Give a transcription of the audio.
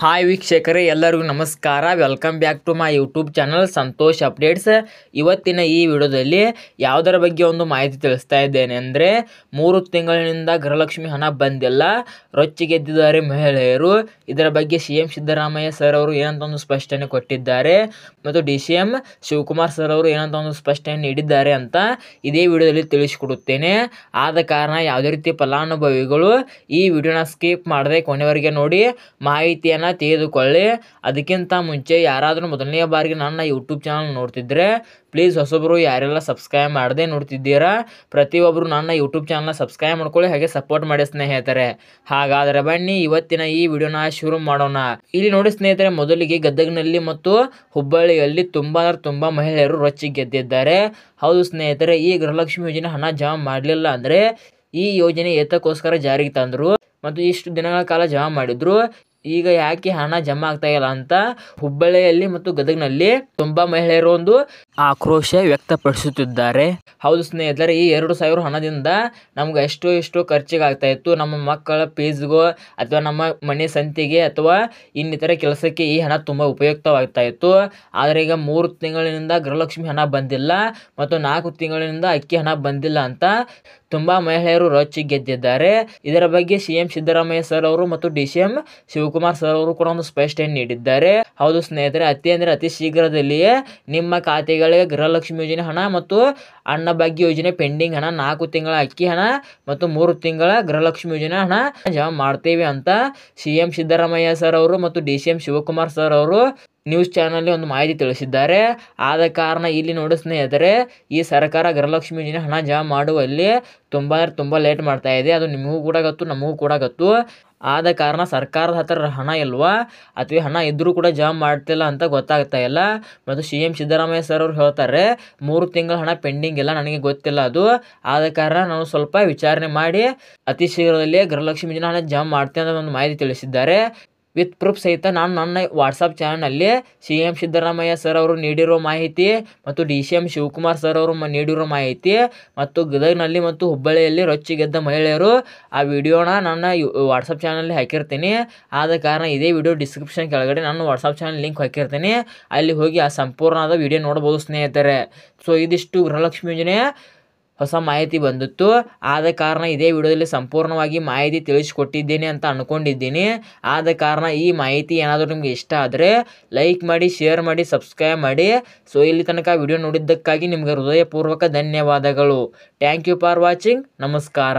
Hi ವೀಕ್ಷಕರೇ, ಎಲ್ಲರಿಗೂ ನಮಸ್ಕಾರ. Welcome back to my YouTube channel Santosh updates. ಇವತ್ತಿನ ಈ ವಿಡಿಯೋದಲ್ಲಿ ಯಾವುದರ ಬಗ್ಗೆ ಒಂದು ಮಾಹಿತಿ ತಿಳಿಸ್ತಾ ಇದ್ದೇನೆ ಅಂದರೆ, 3 ತಿಂಗಳಿನಿಂದ ಗೃಹಲಕ್ಷ್ಮಿ ಹಣ ಬಂದಿಲ್ಲ, ರೊಚ್ಚಿಗೆದ್ದಿದ್ದಾರೆ ಮಹಿಳೆಯರು. ಇದರ ಬಗ್ಗೆ CM ಸಿದ್ದರಾಮಯ್ಯ ಸರ್ ಅವರು ಏನಂತ ಒಂದು ಸ್ಪಷ್ಟನೆ ಕೊಟ್ಟಿದ್ದಾರೆ ಮತ್ತು DCM ಶಿವಕುಮಾರ್ ಸರ್ ಅವರು ಏನಂತ ಒಂದು ಸ್ಪಷ್ಟನೆ ನೀಡಿದ್ದಾರೆ ಅಂತ ಇದೇ ವಿಡಿಯೋದಲ್ಲಿ ತಿಳಿಸಿಕೊಡುತ್ತೇನೆ. ಆದ ಕಾರಣ ಯಾವುದೇ ರೀತಿ ಫಲಾನುಭವಿಗಳು ಈ ವಿಡಿಯೋನ ಸ್ಕಿಪ್ ಮಾಡದೆ ಕೊನೆವರೆಗೆ ನೋಡಿ ಮಾಹಿತಿಯನ್ನು ತೆಗೆದುಕೊಳ್ಳಿ. ಅದಕ್ಕಿಂತ ಮುಂಚೆ ಯಾರಾದರೂ ಮೊದಲನೇ ಬಾರಿಗೆ ನನ್ನ ಯೂಟ್ಯೂಬ್ ಚಾನಲ್ ನೋಡ್ತಿದ್ರೆ ಪ್ಲೀಸ್ ಹೊಸಬರು ಯಾರೆಲ್ಲ ಸಬ್ಸ್ಕ್ರೈಬ್ ಮಾಡದೆ ನೋಡ್ತಿದ್ದೀರಾ ಪ್ರತಿಯೊಬ್ಬರು ನನ್ನ ಯೂಟ್ಯೂಬ್ ಚಾನಲ್ನ ಸಬ್ಸ್ಕ್ರೈಬ್ ಮಾಡ್ಕೊಳ್ಳಿ, ಹಾಗೆ ಸಪೋರ್ಟ್ ಮಾಡಿ ಸ್ನೇಹಿತರೆ. ಹಾಗಾದರೆ ಬನ್ನಿ ಇವತ್ತಿನ ಈ ವಿಡಿಯೋನ ಶುರು ಮಾಡೋಣ. ಇಲ್ಲಿ ನೋಡಿ ಸ್ನೇಹಿತರೆ, ಮೊದಲಿಗೆ ಗದಗನಲ್ಲಿ ಮತ್ತು ಹುಬ್ಬಳ್ಳಿಯಲ್ಲಿ ತುಂಬ ಮಹಿಳೆಯರು ರೊಚ್ಚಿಗೆ ಗೆದ್ದಿದ್ದಾರೆ. ಹೌದು ಸ್ನೇಹಿತರೆ, ಈ ಗೃಹಲಕ್ಷ್ಮಿ ಯೋಜನೆ ಹಣ ಜಮಾ ಮಾಡಲಿಲ್ಲ ಅಂದರೆ ಈ ಯೋಜನೆ ಏತಕ್ಕೋಸ್ಕರ ಜಾರಿಗೆ ತಂದರು ಮತ್ತು ಇಷ್ಟು ದಿನಗಳ ಕಾಲ ಜಮಾ ಮಾಡಿದ್ರು, ಈಗ ಯಾಕೆ ಹಣ ಜಮಾ ಆಗ್ತಾ ಇಲ್ಲ ಅಂತ ಹುಬ್ಬಳ್ಳಿಯಲ್ಲಿ ಮತ್ತು ಗದಗನಲ್ಲಿ ತುಂಬಾ ಮಹಿಳೆಯರು ಒಂದು ಆಕ್ರೋಶ ವ್ಯಕ್ತಪಡಿಸುತ್ತಿದ್ದಾರೆ. ಹೌದು ಸ್ನೇಹಿತರೆ, ಈ 2,000 ಹಣದಿಂದ ನಮ್ಗೆ ಎಷ್ಟೋ ಖರ್ಚಿಗೆ ಆಗ್ತಾ ಇತ್ತು. ನಮ್ಮ ಮಕ್ಕಳ ಫೀಸ್ಗೋ ಅಥವಾ ನಮ್ಮ ಮನೆ ಸಂತಿಗೆ ಅಥವಾ ಇನ್ನಿತರ ಕೆಲಸಕ್ಕೆ ಈ ಹಣ ತುಂಬ ಉಪಯುಕ್ತವಾಗ್ತಾ ಇತ್ತು. ಆದರೆ ಈಗ 3 ತಿಂಗಳಿನಿಂದ ಗೃಹಲಕ್ಷ್ಮಿ ಹಣ ಬಂದಿಲ್ಲ ಮತ್ತು 4 ತಿಂಗಳಿನಿಂದ ಅಕ್ಕಿ ಹಣ ಬಂದಿಲ್ಲ ಅಂತ ತುಂಬಾ ಮಹಿಳೆಯರು ರೊಚ್ಚಿಗೆ ಗೆದ್ದಿದ್ದಾರೆ. ಇದರ ಬಗ್ಗೆ CM ಸಿದ್ದರಾಮಯ್ಯ ಸರ್ ಅವರು ಮತ್ತು DCM ಶಿವಕುಮಾರ್ ಸರ್ ಅವರು ಕೂಡ ಒಂದು ಸ್ಪಷ್ಟನೆ ನೀಡಿದ್ದಾರೆ. ಹೌದು ಸ್ನೇಹಿತರೆ, ಅತಿ ಶೀಘ್ರದಲ್ಲಿಯೇ ನಿಮ್ಮ ಖಾತೆಗಳಿಗೆ ಗೃಹಲಕ್ಷ್ಮಿ ಯೋಜನೆ ಹಣ ಮತ್ತು ಅನ್ನಭಾಗ್ಯ ಯೋಜನೆ ಪೆಂಡಿಂಗ್ ಹಣ, 4 ತಿಂಗಳ ಅಕ್ಕಿ ಹಣ ಮತ್ತು 3 ತಿಂಗಳ ಗೃಹಲಕ್ಷ್ಮಿ ಯೋಜನೆ ಹಣ ಜಮಾ ಮಾಡ್ತೇವೆ ಅಂತ CM ಸಿದ್ದರಾಮಯ್ಯ ಸರ್ ಅವರು ಮತ್ತು DCM ಶಿವಕುಮಾರ್ ಸರ್ ಅವರು ನ್ಯೂಸ್ ಚಾನಲ್ ಒಂದು ಮಾಹಿತಿ ತಿಳಿಸಿದ್ದಾರೆ. ಆದ ಕಾರಣ ಇಲ್ಲಿ ನೋಡಿ ಸ್ನೇಹಿತರೆ, ಈ ಸರ್ಕಾರ ಗೃಹಲಕ್ಷ್ಮಿ ಯೋಜನೆ ಹಣ ಜಮಾ ಮಾಡುವಲ್ಲಿ ತುಂಬ ಲೇಟ್ ಮಾಡ್ತಾ ಇದೆ. ಅದು ನಿಮಗೂ ಕೂಡ ಗೊತ್ತು, ನಮಗೂ ಕೂಡ ಗೊತ್ತು. ಆದ ಕಾರಣ ಸರ್ಕಾರದ ಹತ್ತಿರ ಹಣ ಇಲ್ವಾ ಅಥವಾ ಹಣ ಇದ್ದರೂ ಕೂಡ ಜಮಾ ಮಾಡ್ತಿಲ್ಲ ಅಂತ ಗೊತ್ತಾಗ್ತಾ ಇಲ್ಲ. ಮತ್ತು CM ಸಿದ್ದರಾಮಯ್ಯ ಸರ್ ಅವರು ಹೇಳ್ತಾರೆ 3 ತಿಂಗಳ ಹಣ ಪೆಂಡಿಂಗ್ ಇಲ್ಲ, ನನಗೆ ಗೊತ್ತಿಲ್ಲ ಅದು. ಆದ ಕಾರಣ ನಾವು ಸ್ವಲ್ಪ ವಿಚಾರಣೆ ಮಾಡಿ ಅತಿ ಶೀಘ್ರದಲ್ಲೇ ಗೃಹಲಕ್ಷ್ಮಿ ಯೋಜನೆ ಹಣ ಜಮಾ ಮಾಡ್ತೇನೆ ಅಂತ ಒಂದು ಮಾಹಿತಿ ತಿಳಿಸಿದ್ದಾರೆ. ವಿತ್ ಪ್ರೂಫ್ ಸಹಿತ ನಾನು ನನ್ನ ವಾಟ್ಸಪ್ ಚಾನಲ್ನಲ್ಲಿ CM ಸಿದ್ದರಾಮಯ್ಯ ಸರ್ ಅವರು ನೀಡಿರೋ ಮಾಹಿತಿ ಮತ್ತು DCM ಶಿವಕುಮಾರ್ ಸರ್ ಅವರು ನೀಡಿರೋ ಮಾಹಿತಿ ಮತ್ತು ಗದಗನಲ್ಲಿ ಮತ್ತು ಹುಬ್ಬಳ್ಳಿಯಲ್ಲಿ ರೊಚ್ಚಿಗೆದ್ದ ಮಹಿಳೆಯರು ಆ ವಿಡಿಯೋನ ನನ್ನ ವಾಟ್ಸಪ್ ಚಾನಲ್ನಲ್ಲಿ ಹಾಕಿರ್ತೀನಿ. ಆದ ಕಾರಣ ಇದೇ ವಿಡಿಯೋ ಡಿಸ್ಕ್ರಿಪ್ಷನ್ ಕೆಳಗಡೆ ನಾನು ವಾಟ್ಸಪ್ ಚಾನಲ್ ಲಿಂಕ್ ಹಾಕಿರ್ತೀನಿ, ಅಲ್ಲಿ ಹೋಗಿ ಆ ಸಂಪೂರ್ಣವಾದ ವಿಡಿಯೋ ನೋಡ್ಬೋದು ಸ್ನೇಹಿತರೆ. ಸೊ ಇದಿಷ್ಟು ಗೃಹಲಕ್ಷ್ಮಿ ಯೋಜನೆ ಹೊಸ ಮಾಹಿತಿ ಬಂದಿತ್ತು. ಆದ ಕಾರಣ ಇದೇ ವಿಡಿಯೋದಲ್ಲಿ ಸಂಪೂರ್ಣವಾಗಿ ಮಾಹಿತಿ ತಿಳಿಸಿಕೊಟ್ಟಿದ್ದೇನೆ ಅಂತ ಅಂದ್ಕೊಂಡಿದ್ದೀನಿ. ಆದ ಕಾರಣ ಈ ಮಾಹಿತಿ ಏನಾದರೂ ನಿಮಗೆ ಇಷ್ಟ ಆದರೆ ಲೈಕ್ ಮಾಡಿ, ಶೇರ್ ಮಾಡಿ, ಸಬ್ಸ್ಕ್ರೈಬ್ ಮಾಡಿ. ಸೊ ಇಲ್ಲಿ ತನಕ ವಿಡಿಯೋ ನೋಡಿದ್ದಕ್ಕಾಗಿ ನಿಮಗೆ ಹೃದಯಪೂರ್ವಕ ಧನ್ಯವಾದಗಳು. Thank you for watching. ನಮಸ್ಕಾರ.